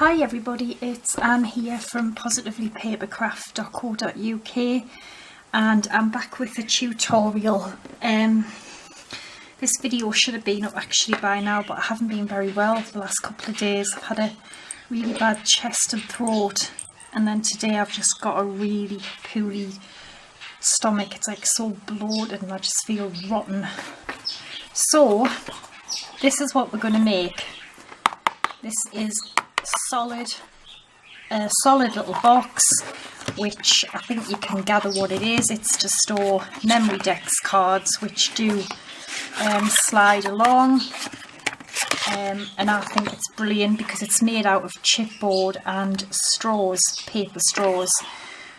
Hi everybody, it's Anne here from positivelypapercraft.co.uk and I'm back with a tutorial. This video should have been up actually by now, but I haven't been very well the last couple of days. I've had a really bad chest and throat, and then today I've just got a really poorly stomach. It's like so bloated and I just feel rotten. So this is what we're going to make. This is a solid little box, which I think you can gather what it is. It's to store Memorydex cards, which do slide along, and I think it's brilliant because it's made out of chipboard and straws, paper straws.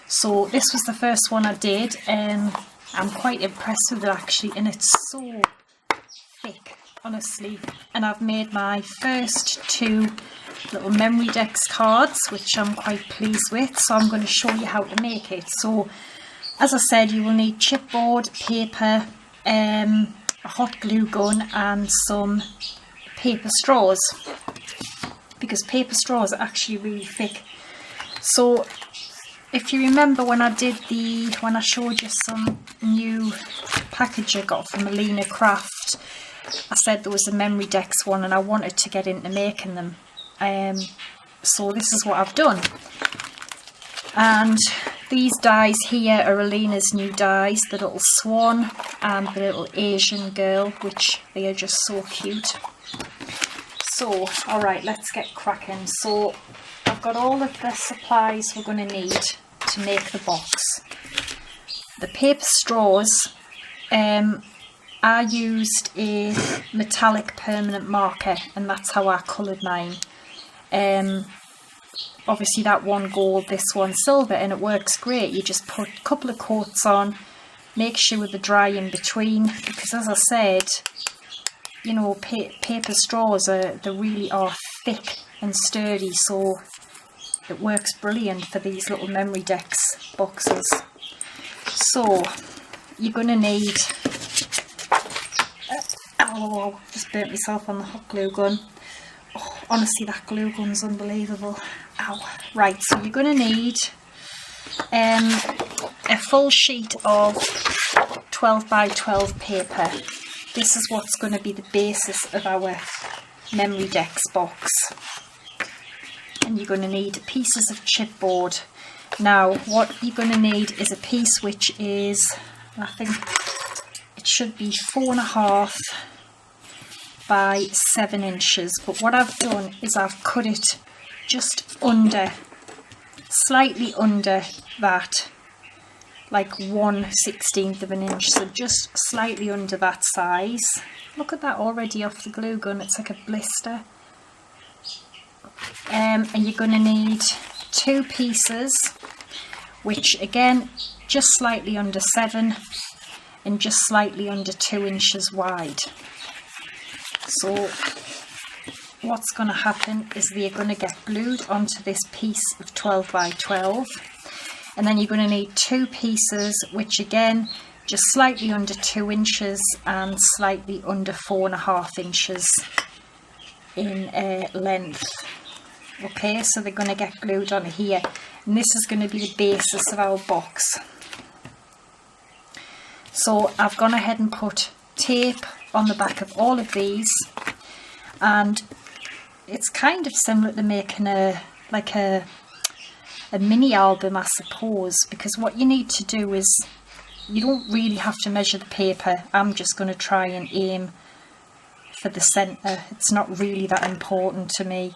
So this was the first one I did, and I'm quite impressed with it actually, and it's so thick, honestly. And I've made my first two little Memorydex cards, which I'm quite pleased with, so I'm going to show you how to make it. So as I said, you will need chipboard, paper, a hot glue gun and some paper straws, because paper straws are actually really thick. So if you remember when I showed you some new package I got from Alinacraft, I said there was a Memorydex one and I wanted to get into making them. So this is what I've done, and these dies here are Alina's new dies, the little Swan and the little Asian girl, which they are just so cute. So alright, let's get cracking. So I've got all of the supplies we're going to need to make the box. The paper straws, I used a metallic permanent marker, and that's how I coloured mine. Obviously that one gold, this one silver, and it works great. You just put a couple of coats on, make sure they're dry in between, because as I said, you know, paper straws they really are thick and sturdy, so it works brilliant for these little Memorydex boxes. So you're going to need, oh, just burnt myself on the hot glue gun. Oh, honestly, that glue gun's unbelievable. Ow. Right, so you're going to need a full sheet of 12 by 12 paper. This is what's going to be the basis of our Memorydex box. And you're going to need pieces of chipboard. Now, what you're going to need is a piece which is, I think it should be 4.5 by 7 inches, but what I've done is I've cut it just under, slightly under that, like 1/16 of an inch, so just slightly under that size. Look at that already off the glue gun, it's like a blister. And you're going to need 2 pieces, which again just slightly under 7 and just slightly under 2 inches wide. So what's going to happen is they're going to get glued onto this piece of 12 by 12, and then you're going to need 2 pieces which again just slightly under 2 inches and slightly under 4.5 inches in length. Okay, so they're going to get glued on here, and this is going to be the basis of our box. So I've gone ahead and put tape on the back of all of these, and it's kind of similar to making a mini album, I suppose, because what you need to do is, you don't really have to measure the paper. I'm just going to try and aim for the centre. It's not really that important to me.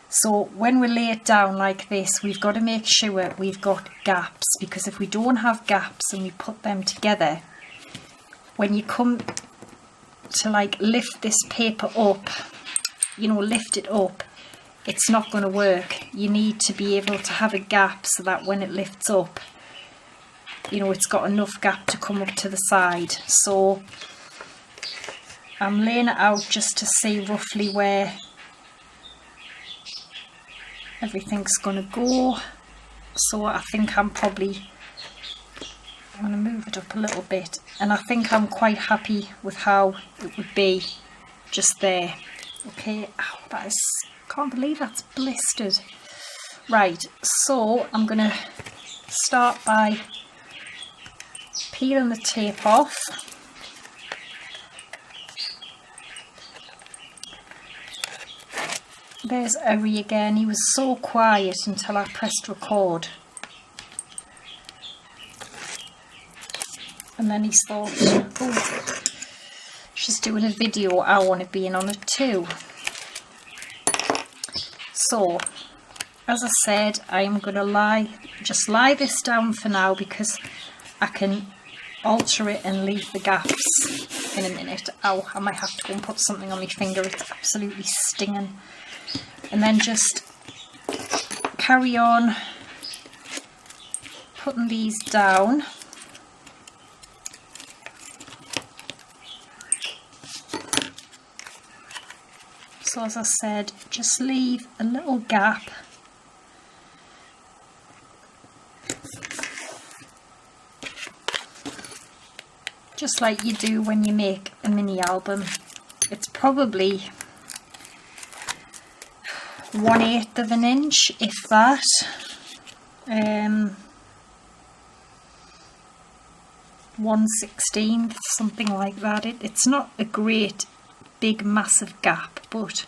So when we lay it down like this, we've got to make sure we've got gaps, because if we don't have gaps and we put them together, when you come to like lift this paper up, you know, lift it up, it's not going to work. You need to be able to have a gap so that when it lifts up, you know, it's got enough gap to come up to the side. So I'm laying it out just to see roughly where everything's going to go. So I think I'm going to move it up a little bit, and I think I'm quite happy with how it would be just there. Okay, ow, that is Can't believe that's blistered. Right, so I'm going to start by peeling the tape off. There's Uri again. He was so quiet until I pressed record. And then he thought, oh, she's doing a video, I want to be in on it too. So, as I said, I am going to just lie this down for now, because I can alter it and leave the gaps in a minute. Ow, I might have to go and put something on my finger, it's absolutely stinging. And then just carry on putting these down. So as I said, just leave a little gap. Just like you do when you make a mini album. It's probably 1/8 of an inch, if that. 1/16, something like that. It's not a great big massive gap, but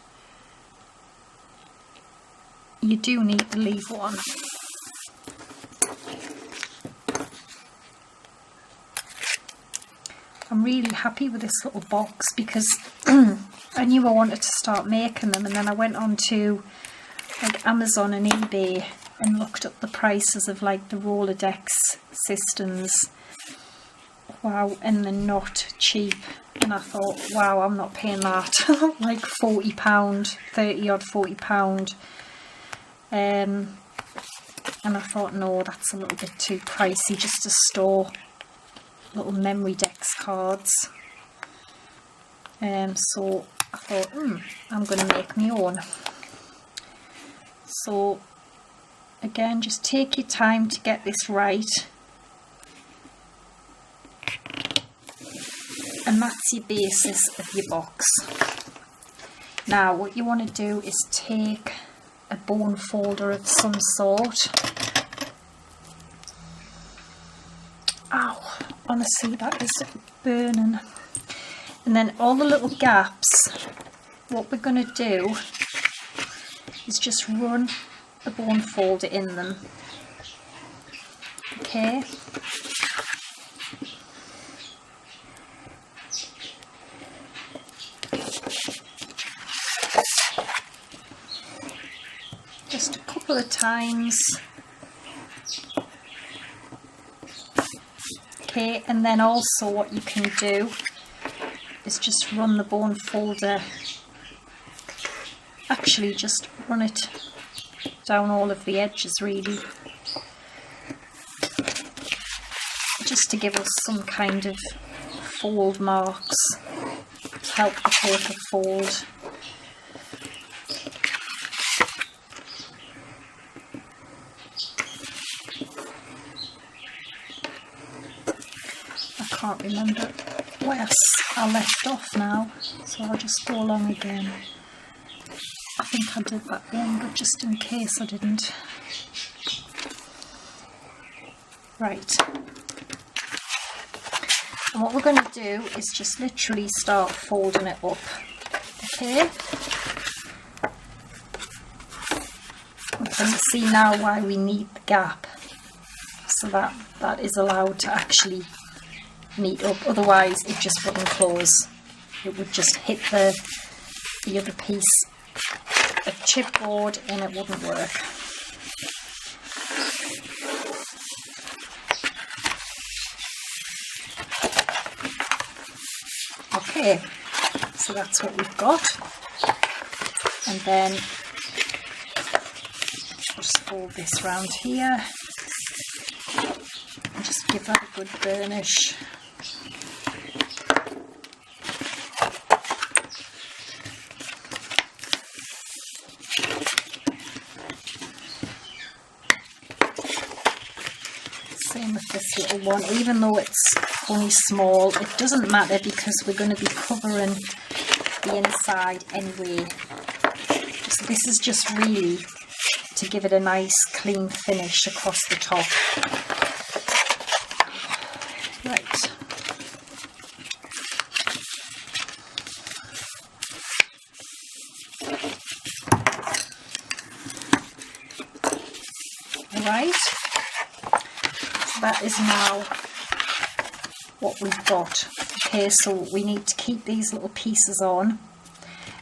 you do need to leave one. I'm really happy with this little box, because I knew I wanted to start making them, and then I went on to like Amazon and eBay and looked up the prices of like the Rolodex systems. Wow, and they're not cheap. And I thought, wow, I'm not paying that. Like £40, 30 odd £40. And I thought, no, that's a little bit too pricey just to store little Memorydex cards. So I thought, I'm going to make my own. So again, just take your time to get this right. And that's your basis of your box. Now what you want to do is take a bone folder of some sort. Ow, honestly that is burning. And then all the little gaps, what we're going to do is just run a bone folder in them. Okay. Just a couple of times. Okay, and then also what you can do is just run the bone folder, actually just run it down all of the edges really, just to give us some kind of fold marks to help the paper fold. I can't remember where I left off now, so I'll just go along again. I think I did that one, but just in case I didn't. Right. And what we're going to do is just literally start folding it up. Okay. We can see now why we need the gap, so that is allowed to actually meet up, otherwise it just wouldn't close. It would just hit the other piece of chipboard and it wouldn't work. Okay, so that's what we've got, and then just fold this round here and just give that a good burnish. Same with this little one, even though it's only small, it doesn't matter because we're going to be covering the inside anyway. Just So this is just really to give it a nice clean finish across the top. Right. Alright, so that is now what we've got. Okay, so we need to keep these little pieces on,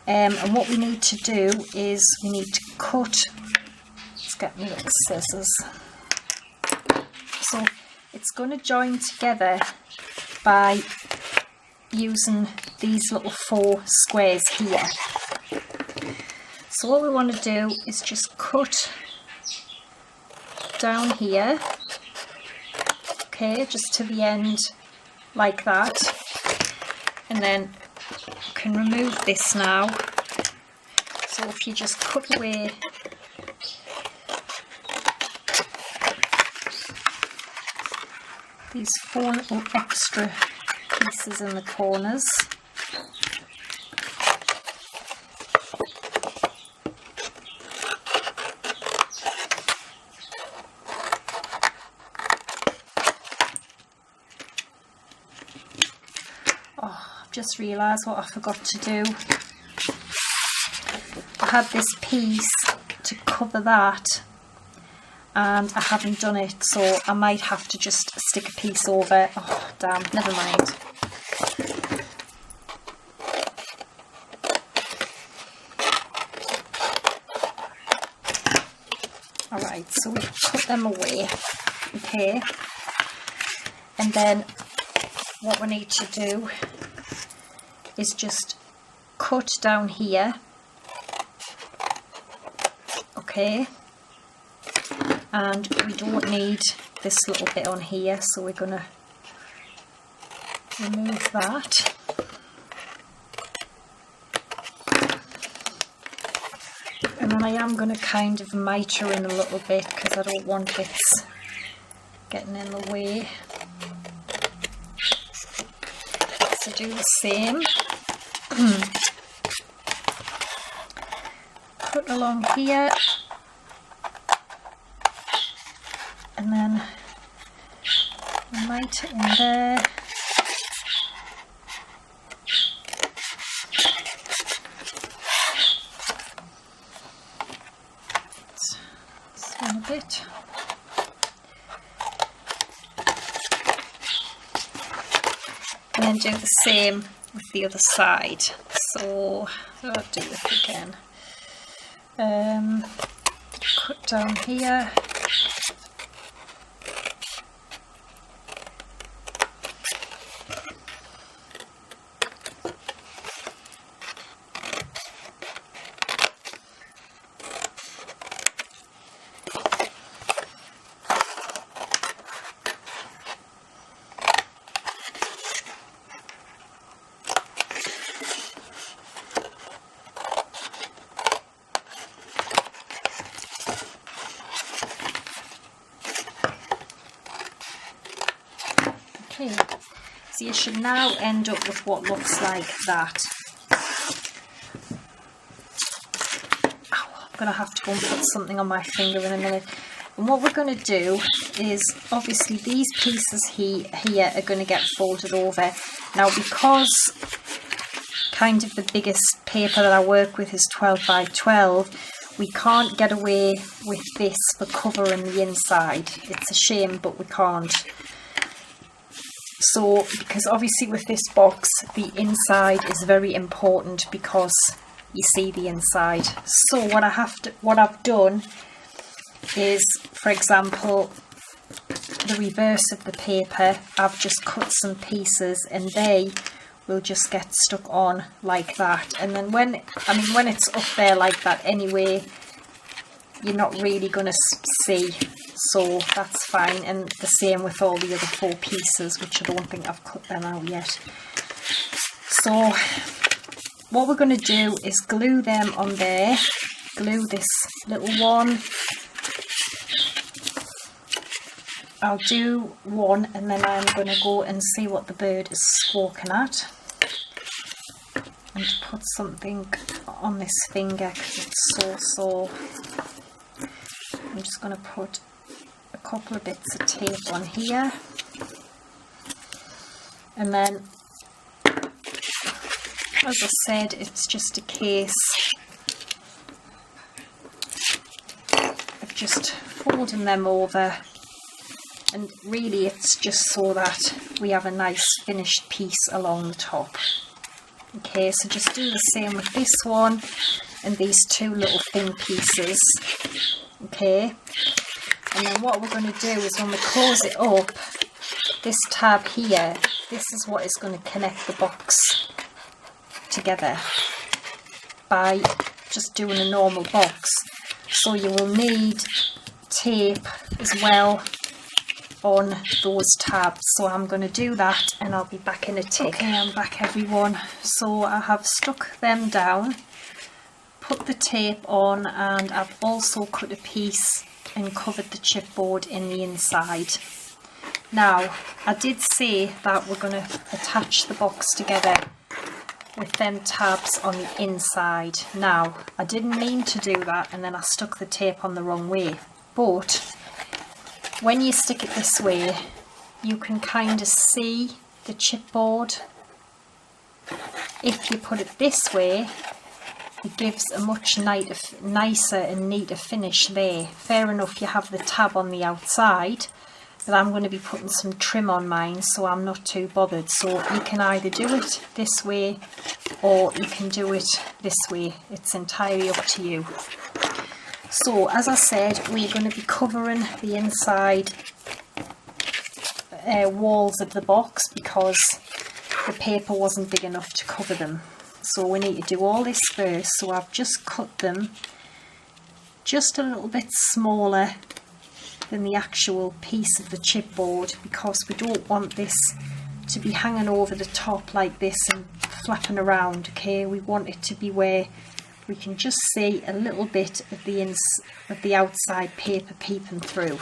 and what we need to do is we need to cut. Let's get my little scissors. So it's going to join together by using these little 4 squares here. So what we want to do is just cut down here, okay, just to the end like that, and then you can remove this now. So if you just cut away these 4 little extra pieces in the corners. Just realised what I forgot to do. I had this piece to cover that and I haven't done it, so I might have to just stick a piece over. Oh damn, never mind. Alright, so we've put them away, okay, and then what we need to do is just cut down here, okay, and we don't need this little bit on here, so we're going to remove that. And then I am going to kind of miter in a little bit because I don't want bits getting in the way. So do the same. Cut along here, and then miter in there. Spin a bit. And then do the same with the other side. So I'll do this again. Cut down here. Okay, so you should now end up with what looks like that. Ow, I'm going to have to go and put something on my finger in a minute. And what we're going to do is, obviously these pieces here are going to get folded over. Now because kind of the biggest paper that I work with is 12 by 12, we can't get away with this for covering the inside. It's a shame, but we can't. So, because obviously with this box, the inside is very important because you see the inside. So what I've done is, for example, the reverse of the paper, I've just cut some pieces and they will just get stuck on like that. And then when it's up there like that anyway, you're not really going to see. So that's fine, and the same with all the other 4 pieces, which I don't think I've cut them out yet. So what we're going to do is glue them on there, glue this little one. I'll do one and then I'm going to go and see what the bird is squawking at, and put something on this finger because it's also, I'm just going to put a couple of bits of tape on here, and then, as I said, it's just a case of just folding them over, and really it's just so that we have a nice finished piece along the top. Okay, so just do the same with this one and these two little thin pieces. Okay, and then what we're going to do is when we close it up, this tab here, this is what is going to connect the box together by just doing a normal box. So you will need tape as well on those tabs, so I'm going to do that and I'll be back in a tick. Okay, I'm back everyone. So I have stuck them down, put the tape on, and I've also cut a piece and covered the chipboard in the inside. Now, I did say that we're going to attach the box together with them tabs on the inside. Now, I didn't mean to do that, and then I stuck the tape on the wrong way, but when you stick it this way, you can kind of see the chipboard. If you put it this way, it gives a much nicer and neater finish there. Fair enough, you have the tab on the outside, but I'm going to be putting some trim on mine, so I'm not too bothered. So you can either do it this way or you can do it this way. It's entirely up to you. So as I said, we're going to be covering the inside walls of the box because the paper wasn't big enough to cover them. So we need to do all this first. So I've just cut them just a little bit smaller than the actual piece of the chipboard, because we don't want this to be hanging over the top like this and flapping around. Okay, we want it to be where we can just see a little bit of the outside paper peeping through.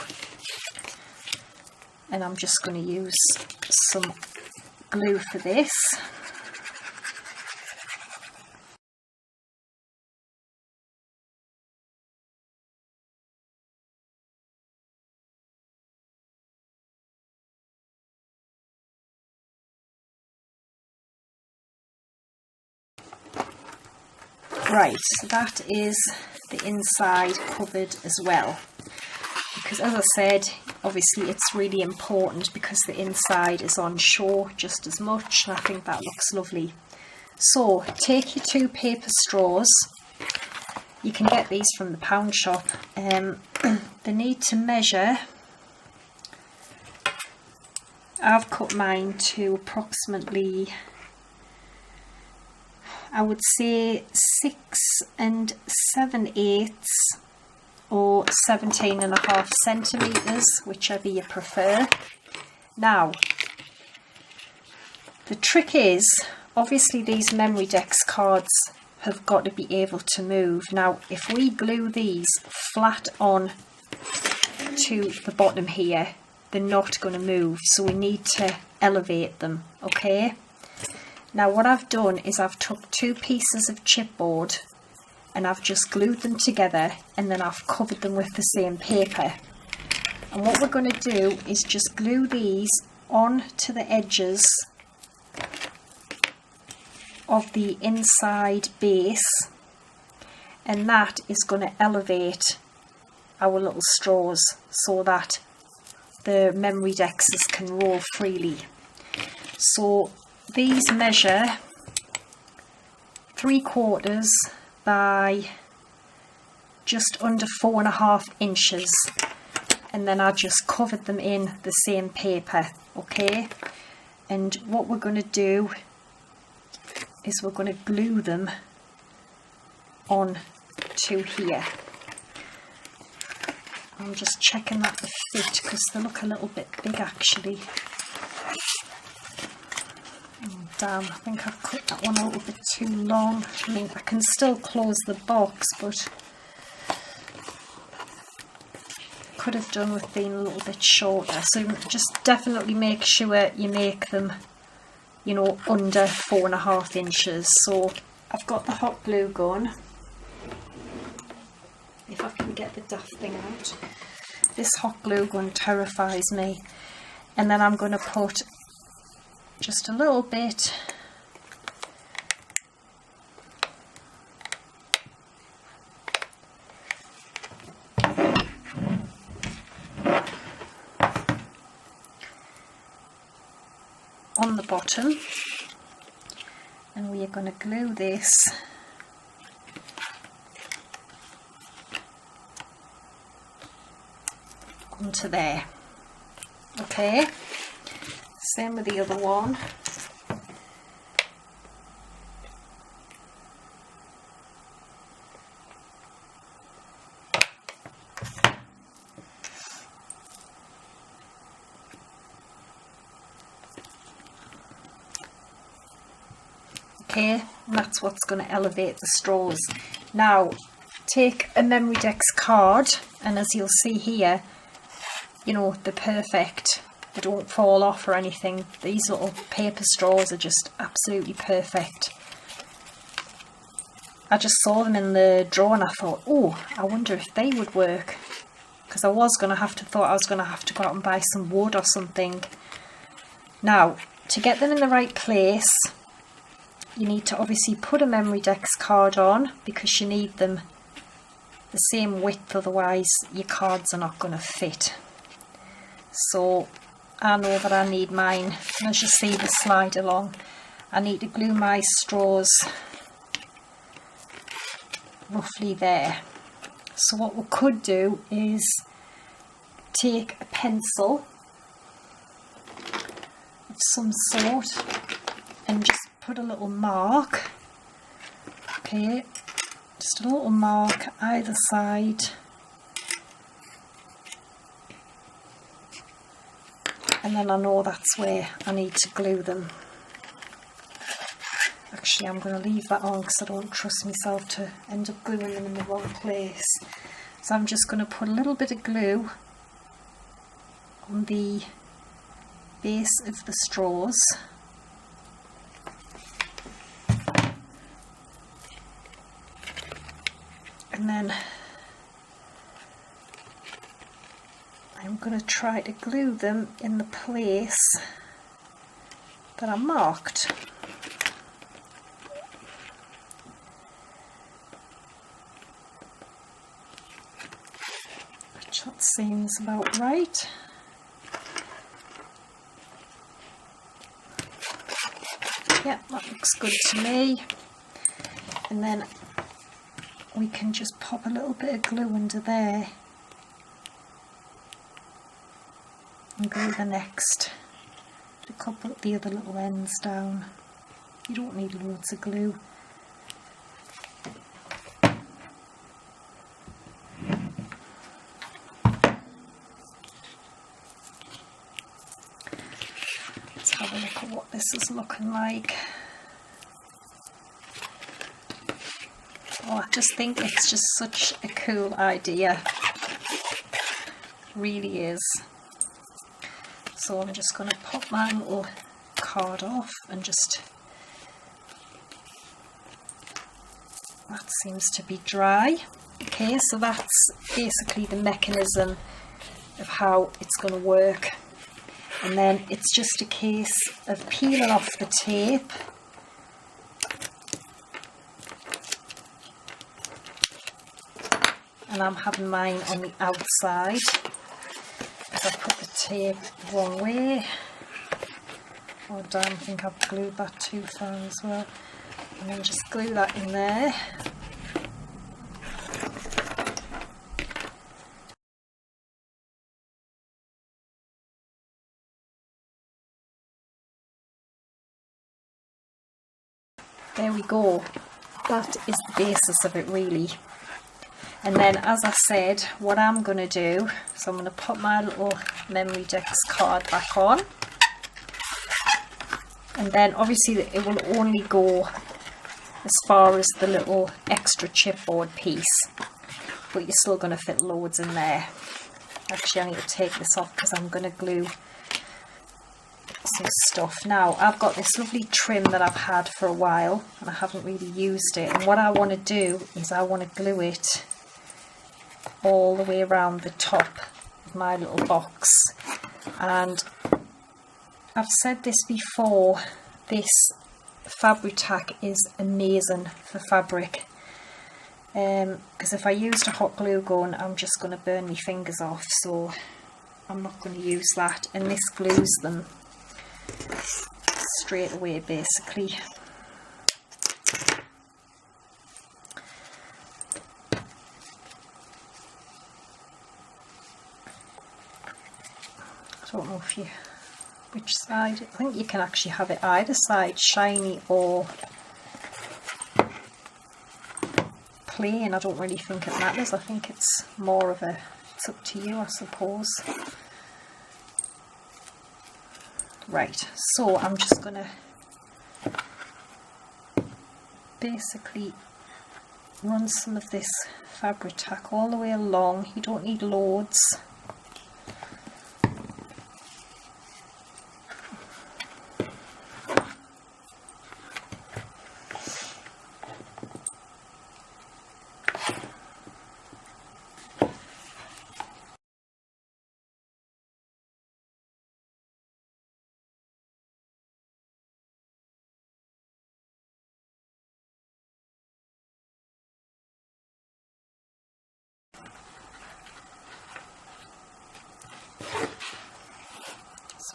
And I'm just going to use some glue for this. Right, so that is the inside covered as well, because as I said, obviously it's really important because the inside is on show just as much, and I think that looks lovely. So take your 2 paper straws. You can get these from the pound shop. They need to measure, I've cut mine to approximately, I would say 6 7/8 or 17.5 centimetres, whichever you prefer. Now, the trick is, obviously these Memorydex cards have got to be able to move. Now, if we glue these flat on to the bottom here, they're not going to move, so we need to elevate them, okay? Now what I've done is I've took 2 pieces of chipboard and I've just glued them together, and then I've covered them with the same paper. And what we're going to do is just glue these on to the edges of the inside base, and that is going to elevate our little straws so that the Memorydex can roll freely. So these measure 3/4 by just under 4.5 inches, and then I just covered them in the same paper, okay? And what we're going to do is we're going to glue them on to here. I'm just checking that they fit because they look a little bit big actually. Oh, damn, I think I've cut that one a little bit too long. I mean, I can still close the box, but could have done with being a little bit shorter. So just definitely make sure you make them, you know, under 4.5 inches. So I've got the hot glue gun, if I can get the daft thing out. This hot glue gun terrifies me. And then I'm going to put just a little bit on the bottom, and we are going to glue this onto there. Okay, same with the other one. Okay, and that's what's going to elevate the straws. Now take a Memorydex card, and as you'll see here, you know, they're perfect. They don't fall off or anything. These little paper straws are just absolutely perfect. I just saw them in the drawer and I thought, oh, I wonder if they would work. Because I was going to have to go out and buy some wood or something. Now, to get them in the right place, you need to obviously put a Memorydex card on, because you need them the same width, otherwise your cards are not going to fit. So I know that I need mine, and as you see they slide along. I need to glue my straws roughly there. So what we could do is take a pencil of some sort and just put a little mark, okay, just a little mark either side, and then I know that's where I need to glue them. Actually, I'm going to leave that on because I don't trust myself to end up gluing them in the wrong place. So I'm just going to put a little bit of glue on the base of the straws. And then I'm going to try to glue them in the place that I marked. Which that seems about right. Yeah, that looks good to me. And then we can just pop a little bit of glue under there and glue the other little ends down. You don't need loads of glue. Let's have a look at what this is looking like. Oh, I just think it's just such a cool idea. It really is. So I'm just going to pop my little card off and just, that seems to be dry. Okay, so that's basically the mechanism of how it's going to work. And then it's just a case of peeling off the tape. And I'm having mine on the outside, because I put the tape the wrong way. Oh damn, I think I've glued that too far as well. And then just glue that in there. There we go. That is the basis of it really. And then, as I said, what I'm going to do, so I'm going to put my little Memorydex card back on. And then obviously it will only go as far as the little extra chipboard piece. But you're still going to fit loads in there. Actually, I need to take this off because I'm going to glue some stuff. Now, I've got this lovely trim that I've had for a while and I haven't really used it. And what I want to do is I want to glue it all the way around the top of my little box. And I've said this before, this fabric tack is amazing for fabric, because if I used a hot glue gun I'm just going to burn my fingers off, so I'm not going to use that, and this glues them straight away basically. I don't know if you which side. I think you can actually have it either side, shiny or plain. I don't really think it matters. I think it's more of a, it's up to you, I suppose. Right, so I'm just gonna basically run some of this fabric tack all the way along. You don't need loads.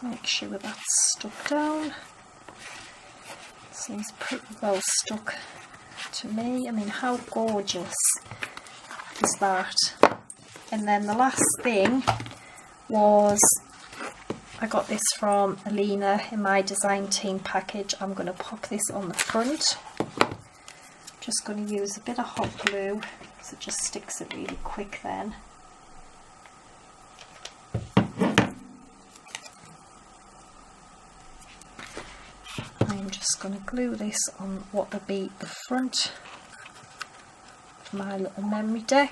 Make sure that's stuck down. Seems pretty well stuck to me. I mean, how gorgeous is that? And then the last thing was, I got this from Alina in my design team package. I'm going to pop this on the front. Just going to use a bit of hot glue so it just sticks it really quick then. I'm just going to glue this on what will be the front of my little Memorydex.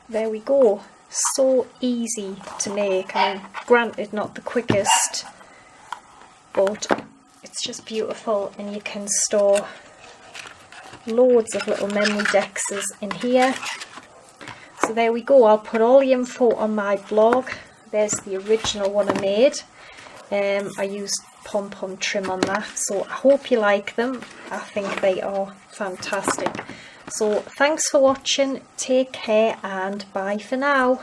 There we go. So easy to make. I mean, granted not the quickest, but it's just beautiful, and you can store loads of little Memorydex in here. So there we go. I'll put all the info on my blog. There's the original one I made. I used pom-pom trim on that, so I hope you like them. I think they are fantastic. So thanks for watching, take care, and bye for now.